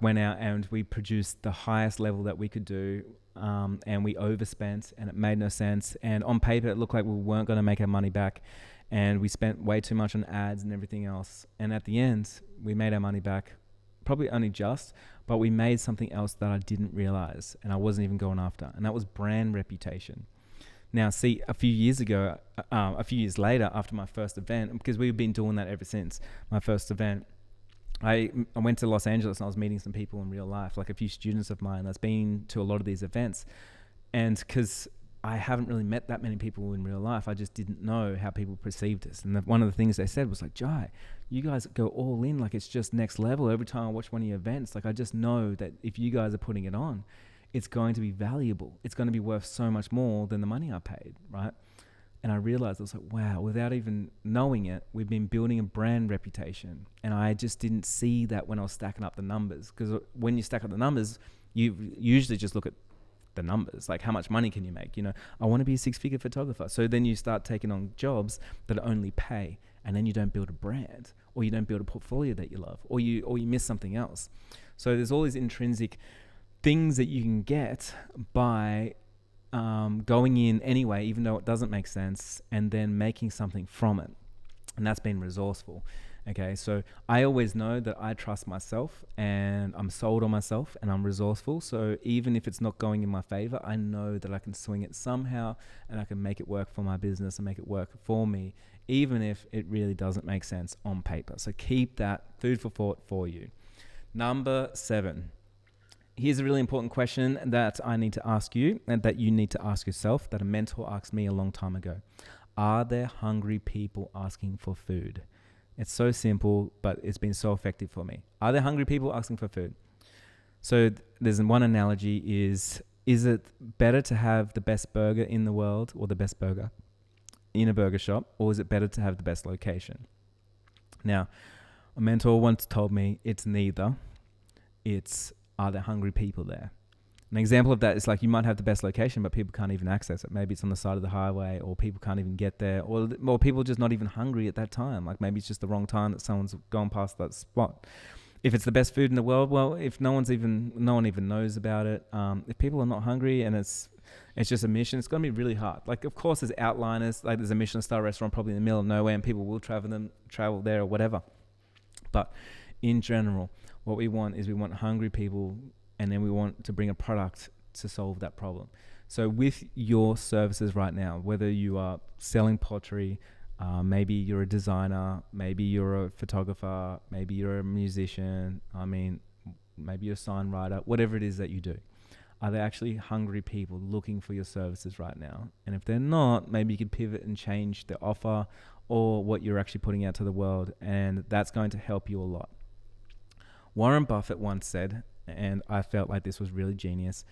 went out and we produced the highest level that we could do, and we overspent and it made no sense. And on paper, it looked like we weren't going to make our money back. And we spent way too much on ads and everything else. And at the end, we made our money back, probably only just, but we made something else that I didn't realize and I wasn't even going after. And that was brand reputation. Now, see, a few years later, after my first event, because we've been doing that ever since my first event, I went to Los Angeles and I was meeting some people in real life, like a few students of mine that's been to a lot of these events. And because I haven't really met that many people in real life, I just didn't know how people perceived us. And one of the things they said was like, Jai, you guys go all in, like it's just next level. Every time I watch one of your events, like I just know that if you guys are putting it on, it's going to be valuable. It's going to be worth so much more than the money I paid, right? And I realized, I was like, wow, without even knowing it, we've been building a brand reputation. And I just didn't see that when I was stacking up the numbers. Because when you stack up the numbers, you usually just look at the numbers. Like, how much money can you make? You know, I want to be a 6-figure photographer. So then you start taking on jobs that only pay. And then you don't build a brand, or you don't build a portfolio that you love, or you miss something else. So there's all these intrinsic things that you can get by going in anyway, even though it doesn't make sense, and then making something from it. And that's been resourceful. Okay, so I always know that I trust myself and I'm sold on myself and I'm resourceful. So even if it's not going in my favor, I know that I can swing it somehow and I can make it work for my business and make it work for me, even if it really doesn't make sense on paper. So keep that food for thought for you. Number 7. Here's a really important question that I need to ask you and that you need to ask yourself, that a mentor asked me a long time ago. Are there hungry people asking for food? It's so simple, but it's been so effective for me. Are there hungry people asking for food? So there's one analogy is it better to have the best burger in the world or the best burger in a burger shop, or is it better to have the best location? Now, a mentor once told me it's neither. It's, are there hungry people there? An example of that is like you might have the best location, but people can't even access it. Maybe it's on the side of the highway, or people can't even get there, or people are just not even hungry at that time. Like maybe it's just the wrong time that someone's gone past that spot. If it's the best food in the world, well, if no one even knows about it, if people are not hungry and it's just a mission, it's going to be really hard. Like, of course, there's outliners. Like there's a Michelin star restaurant probably in the middle of nowhere, and people will travel there or whatever. But in general, what we want hungry people. And then we want to bring a product to solve that problem. So with your services right now, whether you are selling pottery, maybe you're a designer, maybe you're a photographer, maybe you're a musician, maybe you're a sign writer, whatever it is that you do, are there actually hungry people looking for your services right now? And if they're not, maybe you could pivot and change the offer or what you're actually putting out to the world. And that's going to help you a lot. Warren Buffett once said, and I felt like this was really genius,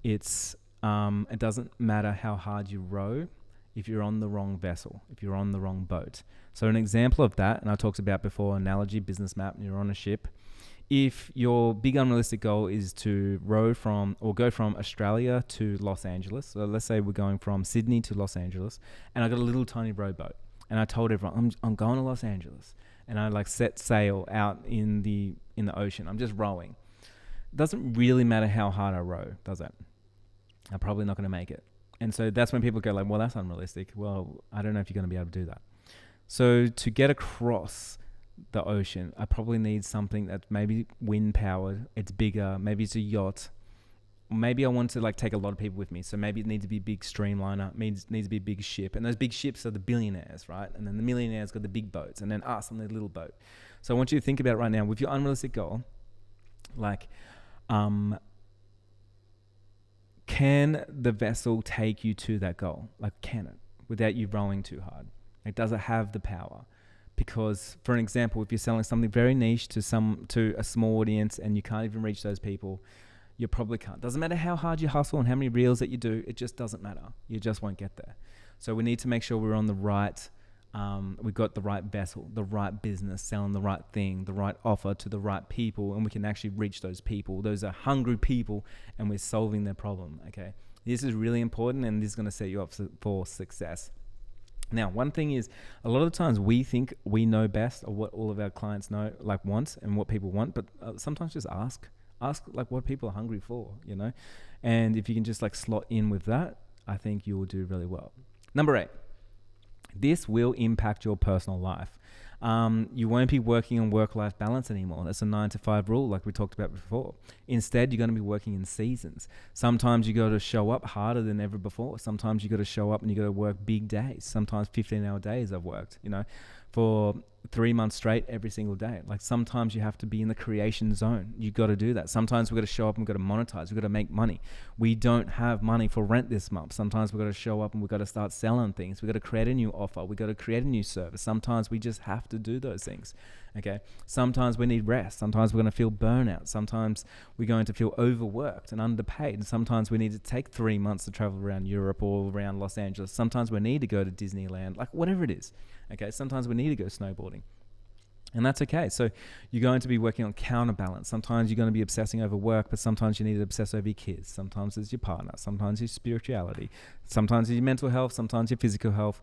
it doesn't matter how hard you row if you're on the wrong vessel, if you're on the wrong boat. So an example of that, and I talked about before, analogy, business map, and you're on a ship, if your big unrealistic goal is to row from or go from Australia to Los Angeles, so let's say we're going from Sydney to Los Angeles, and I got a little tiny rowboat, and I told everyone I'm going to Los Angeles, and I like set sail out in the ocean. I'm just rowing. It doesn't really matter how hard I row, does it? I'm probably not going to make it. And so that's when people go like, well, that's unrealistic. Well, I don't know if you're going to be able to do that. So to get across the ocean, I probably need something that's maybe wind powered. It's bigger. Maybe it's a yacht. Maybe I want to like take a lot of people with me. So maybe it needs to be a big streamliner. Needs to be a big ship. And those big ships are the billionaires, right? And then the millionaires got the big boats. And then us on the little boat. So I want you to think about right now with your unrealistic goal, like, can the vessel take you to that goal? Like, can it? Without you rowing too hard? Like, does it have the power? Because, for an example, if you're selling something very niche to a small audience and you can't even reach those people, you probably can't. Doesn't matter how hard you hustle and how many reels that you do, it just doesn't matter. You just won't get there. So we need to make sure we're on the right, we've got the right vessel, the right business, selling the right thing, the right offer to the right people, and we can actually reach those people. Those are hungry people, and we're solving their problem, okay? This is really important, and this is going to set you up for success. Now, one thing is, a lot of the times we think we know best or what all of our clients know, like want and what people want, but sometimes just ask like what people are hungry for, you know? And if you can just like slot in with that, I think you will do really well. Number 8, this will impact your personal life. You won't be working on work-life balance anymore. That's a 9-to-5 rule like we talked about before. Instead, you're going to be working in seasons. Sometimes you got to show up harder than ever before. Sometimes you got to show up and you got to work big days. Sometimes 15-hour days I've worked, you know, for 3 months straight every single day. Like sometimes you have to be in the creation zone. You got to do that. Sometimes we've got to show up and we've got to monetize. We've got to make money. We don't have money for rent this month. Sometimes we've got to show up and we've got to start selling things. We've got to create a new offer. We've got to create a new service. Sometimes we just have to do those things. Okay. Sometimes we need rest. Sometimes we're going to feel burnout. Sometimes we're going to feel overworked and underpaid. And sometimes we need to take 3 months to travel around Europe or around Los Angeles. Sometimes we need to go to Disneyland, like whatever it is. Okay. Sometimes we need to go snowboarding. And that's okay. So you're going to be working on counterbalance. Sometimes you're going to be obsessing over work, but sometimes you need to obsess over your kids. Sometimes it's your partner. Sometimes it's spirituality. Sometimes it's your mental health. Sometimes your physical health.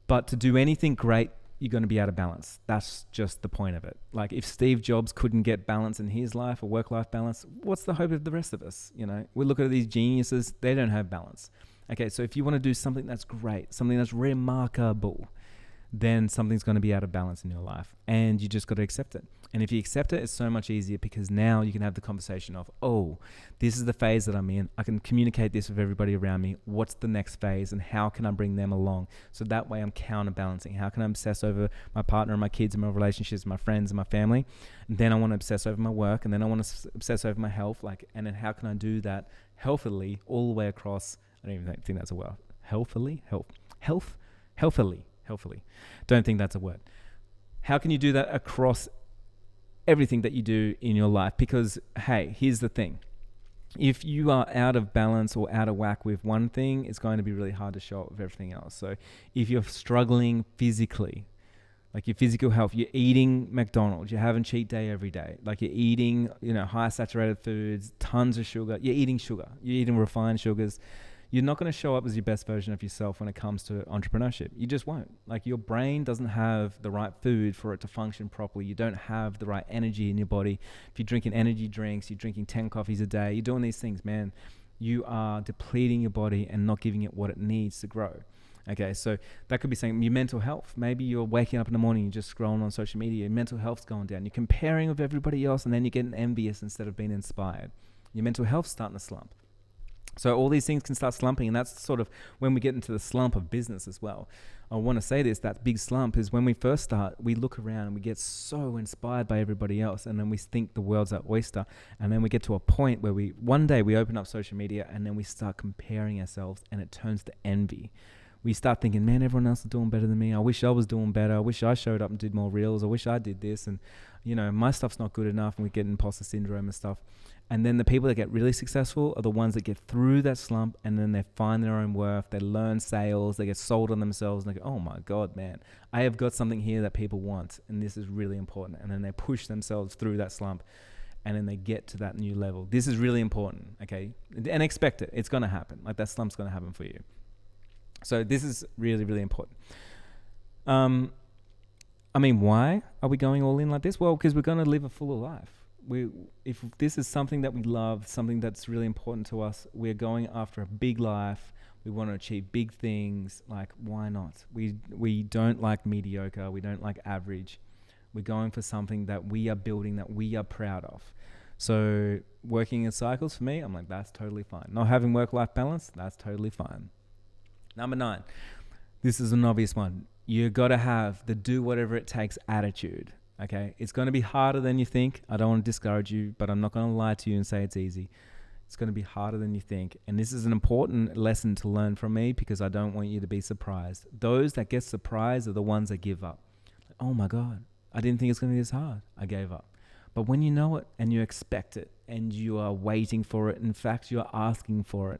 But to do anything great, you're going to be out of balance. That's just the point of it. Like if Steve Jobs couldn't get balance in his life or work-life balance, what's the hope of the rest of us? You know, we look at these geniuses, they don't have balance. Okay, so if you want to do something that's great, something that's remarkable, then something's going to be out of balance in your life and you just got to accept it. And if you accept it, it's so much easier because now you can have the conversation of, oh, this is the phase that I'm in. I can communicate this with everybody around me. What's the next phase and how can I bring them along? So that way I'm counterbalancing. How can I obsess over my partner and my kids and my relationships, my friends and my family? And then I want to obsess over my work and then I want to obsess over my health. And then how can I do that healthily all the way across? I don't even think that's a word. Healthily. Don't think that's a word. How can you do that across everything that you do in your life? Because, hey, here's the thing. If you are out of balance or out of whack with one thing, it's going to be really hard to show up with everything else. So if you're struggling physically, like your physical health, you're eating McDonald's, you're having cheat day every day, like you're eating, high saturated foods, tons of sugar, you're eating refined sugars, you're not going to show up as your best version of yourself when it comes to entrepreneurship. You just won't. Like your brain doesn't have the right food for it to function properly. You don't have the right energy in your body. If you're drinking energy drinks, you're drinking 10 coffees a day, you're doing these things, man, you are depleting your body and not giving it what it needs to grow. Okay, so that could be saying your mental health. Maybe you're waking up in the morning, you're just scrolling on social media, your mental health's going down. You're comparing with everybody else and then you're getting envious instead of being inspired. Your mental health's starting to slump. So all these things can start slumping, and that's sort of when we get into the slump of business as well. I want to say this, that big slump is when we first start, we look around and we get so inspired by everybody else, and then we think the world's our oyster, and then we get to a point where one day we open up social media and then we start comparing ourselves and it turns to envy. We start thinking, man, everyone else is doing better than me. I wish I was doing better. I wish I showed up and did more reels. I wish I did this. And, my stuff's not good enough, and we get imposter syndrome and stuff. And then the people that get really successful are the ones that get through that slump, and then they find their own worth. They learn sales. They get sold on themselves, and they go, oh my God, man, I have got something here that people want, and this is really important. And then they push themselves through that slump, and then they get to that new level. This is really important, okay? And expect it. It's going to happen. Like, that slump's going to happen for you. So this is really, really important. Why are we going all in like this? Well, because we're going to live a fuller life. If this is something that we love, something that's really important to us, we're going after a big life. We want to achieve big things. Like, why not? We don't like mediocre. We don't like average. We're going for something that we are building, that we are proud of. So working in cycles, for me, I'm like, that's totally fine. Not having work-life balance, that's totally fine. Number 9, this is an obvious one. You got to have the do whatever it takes attitude. Okay, it's going to be harder than you think. I don't want to discourage you, but I'm not going to lie to you and say it's easy. It's going to be harder than you think. And this is an important lesson to learn from me, because I don't want you to be surprised. Those that get surprised are the ones that give up. Oh my God, I didn't think it's going to be this hard. I gave up. But when you know it and you expect it and you are waiting for it, in fact, you're asking for it,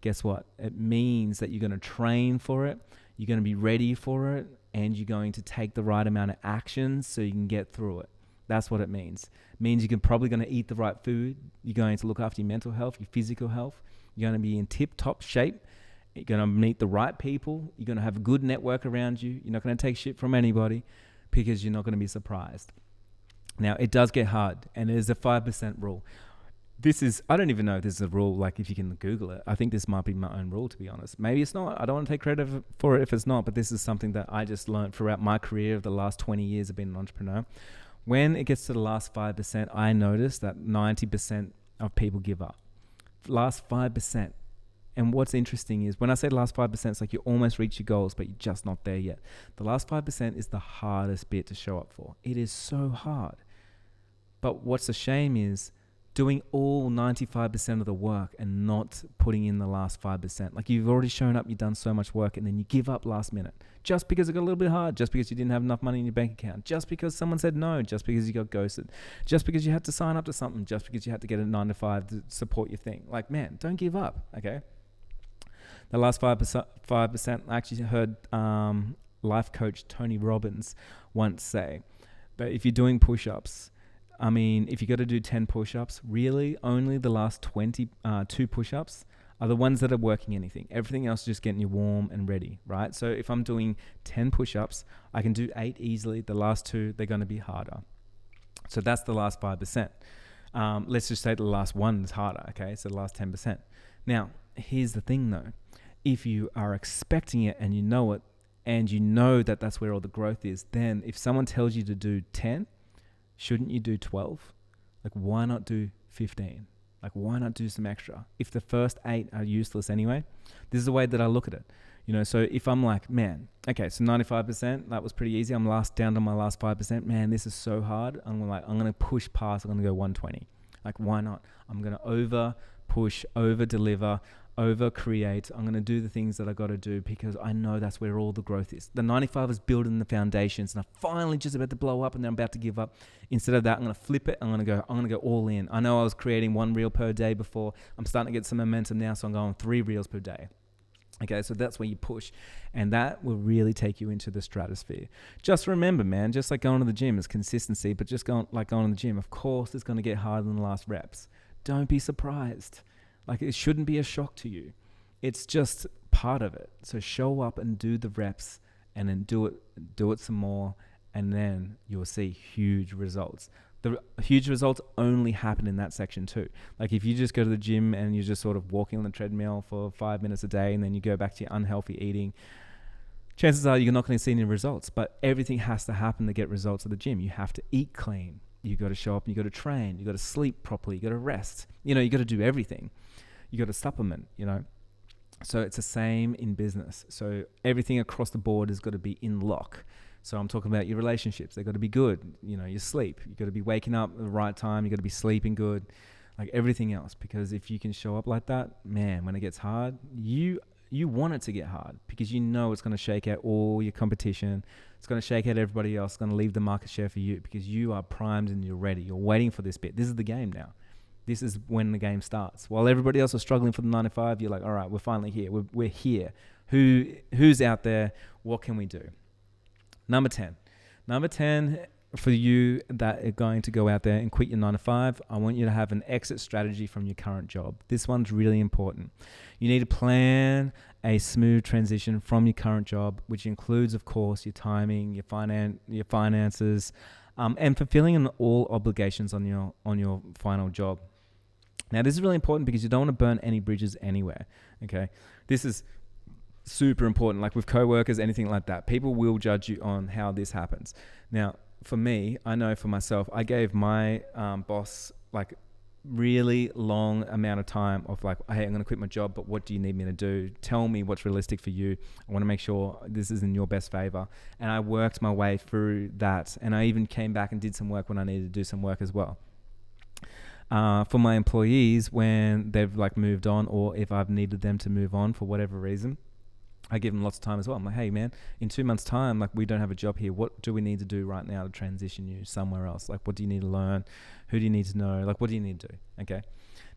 guess what? It means that you're going to train for it. You're going to be ready for it, and you're going to take the right amount of actions so you can get through it. That's what it means. It means you're probably going to eat the right food. You're going to look after your mental health, your physical health. You're going to be in tip-top shape. You're going to meet the right people. You're going to have a good network around you. You're not going to take shit from anybody, because you're not going to be surprised. Now, it does get hard, and it is a 5% rule. I don't even know if this is a rule, like if you can Google it. I think this might be my own rule, to be honest. Maybe it's not. I don't want to take credit for it if it's not, but this is something that I just learned throughout my career of the last 20 years of being an entrepreneur. When it gets to the last 5%, I notice that 90% of people give up. Last 5%. And what's interesting is when I say the last 5%, it's like you almost reach your goals, but you're just not there yet. The last 5% is the hardest bit to show up for. It is so hard. But what's a shame is doing all 95% of the work and not putting in the last 5%. Like, you've already shown up, you've done so much work, and then you give up last minute just because it got a little bit hard, just because you didn't have enough money in your bank account, just because someone said no, just because you got ghosted, just because you had to sign up to something, just because you had to get a 9 to 5 to support your thing. Like, man, don't give up, okay? The last 5%, I actually heard life coach Tony Robbins once say that if you're doing push-ups, if you got to do 10 push-ups, really only the last 2 push-ups are the ones that are working anything. Everything else is just getting you warm and ready, right? So if I'm doing 10 push-ups, I can do 8 easily. The last 2, they're going to be harder. So that's the last 5%. Let's just say the last 1 is harder, okay? So the last 10%. Now, here's the thing though. If you are expecting it and you know it, and you know that that's where all the growth is, then if someone tells you to do 10, shouldn't you do 12? Like, why not do 15? Like, why not do some extra? If the first 8 are useless anyway, this is the way that I look at it. So if I'm like, man, okay, so 95%, that was pretty easy. I'm down to my last 5%. Man, this is so hard. I'm going to push past. I'm going to go 120. Like, why not? I'm going to over push, over deliver, over create. I'm going to do the things that I got to do, because I know that's where all the growth is. The 95 is building the foundations, and I'm finally just about to blow up, and then I'm about to give up. Instead of that, I'm going to flip it. I'm going to go all in. I know I was creating 1 reel per day before. I'm starting to get some momentum now, so I'm going 3 reels per day. Okay, so that's where you push, and that will really take you into the stratosphere. Just remember, man, just like going to the gym is consistency, but just going to the gym, of course, it's going to get harder than the last reps. Don't be surprised. Like, it shouldn't be a shock to you. It's just part of it. So show up and do the reps, and then do it some more, and then you'll see huge results. The huge results only happen in that section too. Like, if you just go to the gym and you're just sort of walking on the treadmill for 5 minutes a day, and then you go back to your unhealthy eating, chances are you're not going to see any results. But everything has to happen to get results at the gym. You have to eat clean. You got to show up and you got to train. You got to sleep properly. You got to rest. You got to do everything. You got to supplement, So it's the same in business. So everything across the board has got to be in lock. So I'm talking about your relationships. They've got to be good. Your sleep. You've got to be waking up at the right time. You've got to be sleeping good, like everything else. Because if you can show up like that, man, when it gets hard, you you want it to get hard because you know it's going to shake out all your competition. It's going to shake out everybody else. It's going to leave the market share for you because you are primed and you're ready. You're waiting for this bit. This is the game now. This is when the game starts. While everybody else is struggling for the 9 to 5, you're like, all right, we're finally here. We're here. Who's out there? What can we do? Number 10. Number 10 for you that are going to go out there and quit your 9 to 5, I want you to have an exit strategy from your current job. This one's really important. You need to plan a smooth transition from your current job, which includes, of course, your timing, your finances, and fulfilling all obligations on your final job. Now, this is really important because you don't want to burn any bridges anywhere. Okay, this is super important. Like with coworkers, anything like that, people will judge you on how this happens. Now, for me, I know for myself, I gave my boss like really long amount of time of like, hey, I'm going to quit my job, but what do you need me to do? Tell me what's realistic for you. I want to make sure this is in your best favor. And I worked my way through that. And I even came back and did some work when I needed to do some work as well. For my employees, when they've like moved on, or if I've needed them to move on for whatever reason, I give them lots of time as well. I'm like, hey man, in 2 months time, like we don't have a job here. What do we need to do right now to transition you somewhere else? Like, what do you need to learn? Who do you need to know? Like, what do you need to do? Okay.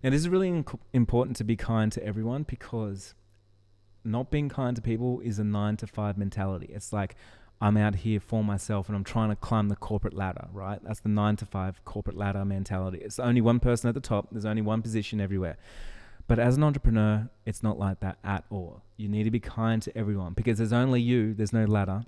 Now this is really important to be kind to everyone, because not being kind to people is a 9 to 5 mentality. It's like, I'm out here for myself and I'm trying to climb the corporate ladder, right? That's the 9 to 5 corporate ladder mentality. It's only one person at the top. There's only one position everywhere. But as an entrepreneur, it's not like that at all. You need to be kind to everyone because there's only you, there's no ladder,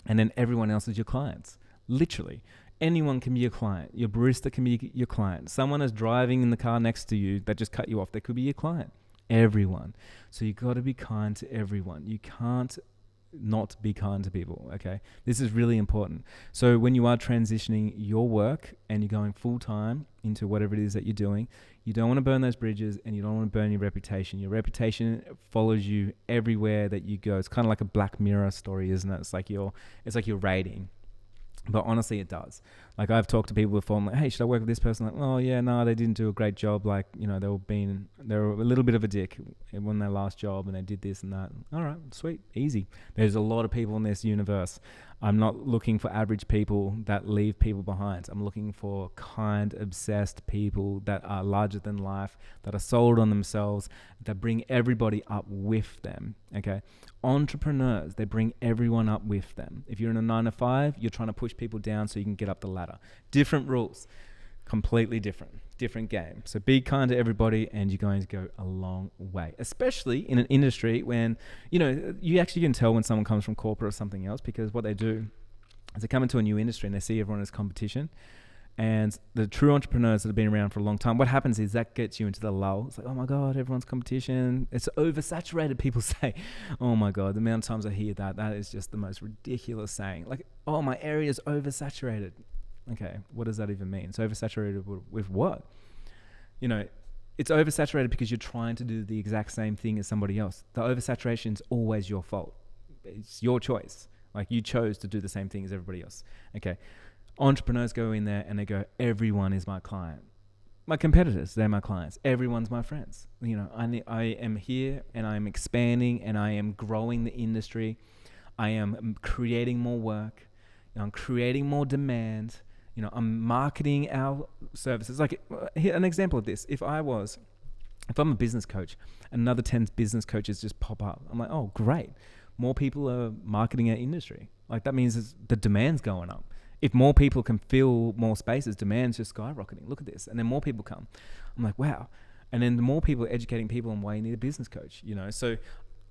and then everyone else is your clients. Literally, anyone can be your client. Your barista can be your client. Someone is driving in the car next to you that just cut you off, they could be your client. Everyone. So you got to be kind to everyone. You can't not be kind to people, okay? This is really important. So when you are transitioning your work and you're going full time into whatever it is that you're doing, you don't want to burn those bridges and you don't want to burn your reputation. Your reputation follows you everywhere that you go. It's kind of like a Black Mirror story, isn't it? It's like your rating. But honestly, it does. Like I've talked to people before, I'm like, hey, should I work with this person? Like, oh yeah, no, they didn't do a great job. Like, you know, they were a little bit of a dick when their last job and they did this and that. All right, sweet, easy. There's a lot of people in this universe. I'm not looking for average people that leave people behind. I'm looking for kind, obsessed people that are larger than life, that are sold on themselves, that bring everybody up with them, okay? Entrepreneurs, they bring everyone up with them. If you're in a 9 to 5, you're trying to push people down so you can get up the ladder. Different rules, completely different game. So be kind to everybody and you're going to go a long way, especially in an industry when, you know, you actually can tell when someone comes from corporate or something else, because what they do is they come into a new industry and they see everyone as competition. And the true entrepreneurs that have been around for a long time, what happens is that gets you into the lull. It's like, oh my God, everyone's competition. It's oversaturated. People say, oh my God, the amount of times I hear that is just the most ridiculous saying. Like, oh, my area is oversaturated. Okay, what does that even mean? It's oversaturated with what? You know, it's oversaturated because you're trying to do the exact same thing as somebody else. The oversaturation is always your fault. It's your choice. Like you chose to do the same thing as everybody else. Okay. Entrepreneurs go in there and they go, everyone is my client. My competitors, they're my clients. Everyone's my friends. You know, I am here and I am expanding and I am growing the industry. I am creating more work. You know, I'm creating more demand. You know, I'm marketing our services. Like here, an example of this. If I'm a business coach, another 10 business coaches just pop up. I'm like, oh, great. More people are marketing our industry. Like that means the demand's going up. If more people can fill more spaces, demand's just skyrocketing. Look at this. And then more people come. I'm like, wow. And then the more people are educating people on why you need a business coach, you know? So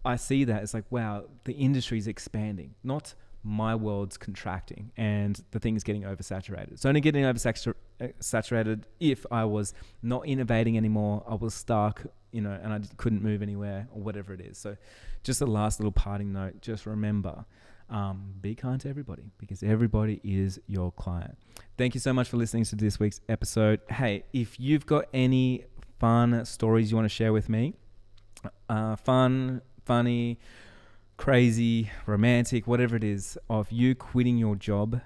I see that it's like, wow, the industry is expanding, not my world's contracting and the thing's getting oversaturated. It's only getting oversaturated if I was not innovating anymore. I was stuck, you know, and I couldn't move anywhere or whatever it is. So just a last little parting note, just remember, be kind to everybody because everybody is your client. Thank you so much for listening to this week's episode. Hey, if you've got any fun stories you want to share with me, funny, crazy, romantic, whatever it is, of you quitting your job,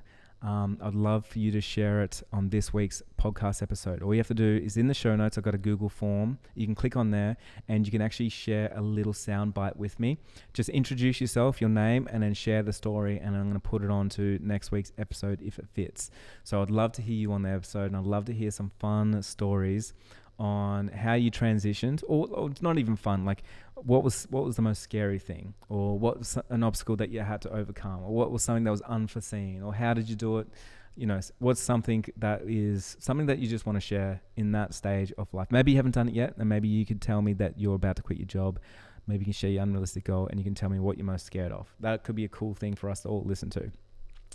I'd love for you to share it on this week's podcast episode. All you have to do is in the show notes, I've got a Google form. You can click on there and you can actually share a little sound bite with me. Just introduce yourself, your name, and then share the story, and I'm going to put it on to next week's episode if it fits. So I'd love to hear you on the episode, and I'd love to hear some fun stories on how you transitioned, or not even fun, like what was the most scary thing, or what was an obstacle that you had to overcome, or what was something that was unforeseen, or how did you do it? What's something that you just want to share in that stage of life. Maybe you haven't done it yet, and maybe you could tell me that you're about to quit your job. Maybe you can share your unrealistic goal, and you can tell me what you're most scared of. That could be a cool thing for us to all listen to.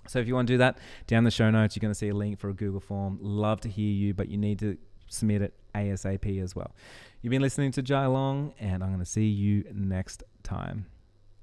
So if you want to do that, down the show notes, you're going to see a link for a Google form. Love to hear you, but you need to submit it ASAP as well. You've been listening to Jai Long, and I'm going to see you next time.